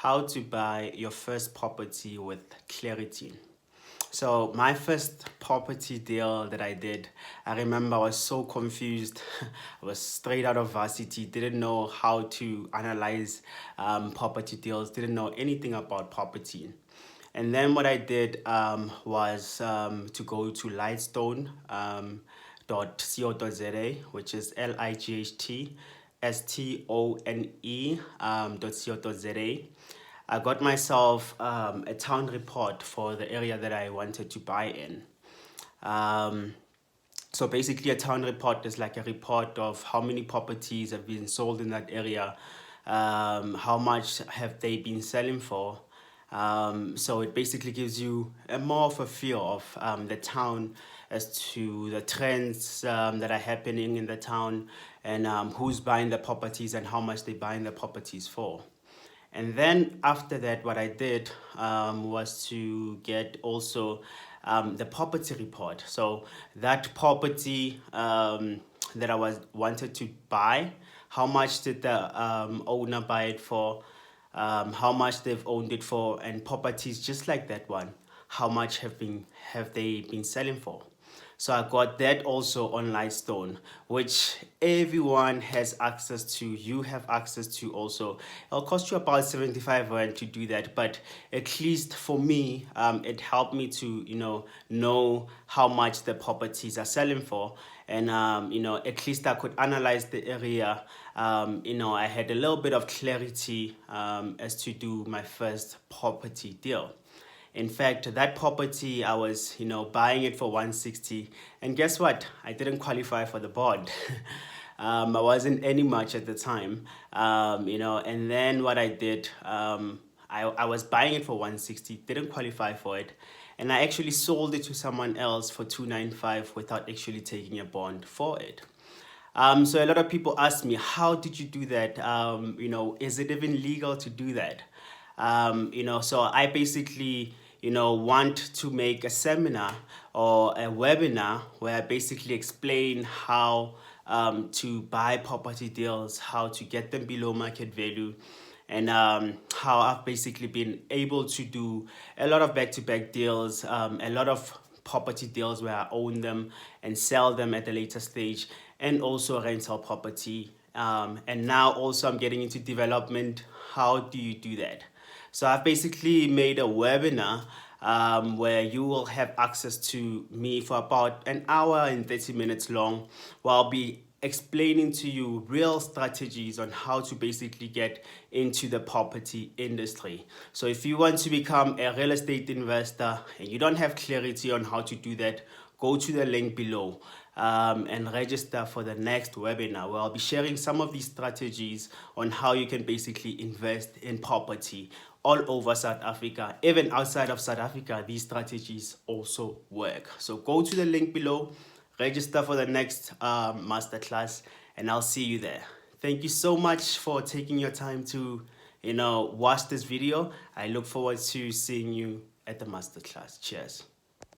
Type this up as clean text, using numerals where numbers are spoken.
How to buy your first property with clarity. So my first property deal that I did, I remember I was so confused. I was straight out of varsity, didn't know how to analyze property deals, didn't know anything about property. And then what I did was to go to Lightstone .co.za, which is LIGHTSTONE .co.za. I got myself a town report for the area that I wanted to buy in. So basically a town report is like a report of how many properties have been sold in that area, how much have they been selling for. So it basically gives you more of a feel of the town as to the trends that are happening in the town, and who's buying the properties and how much they're buying the properties for. And then after that, what I did was to get also the property report. So that property that I wanted to buy, how much did the owner buy it for, how much they've owned it for, and properties just like that one, how much have they been selling for. So I got that also on Lightstone, which everyone has access to. You have access to also. It'll cost you about 75 rand to do that, but at least for me, it helped me to know how much the properties are selling for, and at least I could analyze the area. I had a little bit of clarity as to do my first property deal. In fact, that property, I was, buying it for 160. And guess what? I didn't qualify for the bond. I wasn't earning much at the time, and then what I did, I was buying it for 160, didn't qualify for it. And I actually sold it to someone else for 295 without actually taking a bond for it. So a lot of people ask me, how did you do that? Is it even legal to do that? So I basically, want to make a seminar or a webinar where I basically explain how to buy property deals, how to get them below market value, and how I've basically been able to do a lot of back-to-back deals, a lot of property deals where I own them and sell them at a later stage, and also rental property. And now also I'm getting into development. How do you do that? So I've basically made a webinar where you will have access to me for about an hour and 30 minutes long, where I'll be explaining to you real strategies on how to basically get into the property industry. So if you want to become a real estate investor and you don't have clarity on how to do that, go to the link below and register for the next webinar, where I'll be sharing some of these strategies on how you can basically invest in property all over South Africa. Even outside of South Africa, these strategies also work. So go to the link below, register for the next masterclass, and I'll see you there. Thank you so much for taking your time to watch this video. I look forward to seeing you at the masterclass. Cheers.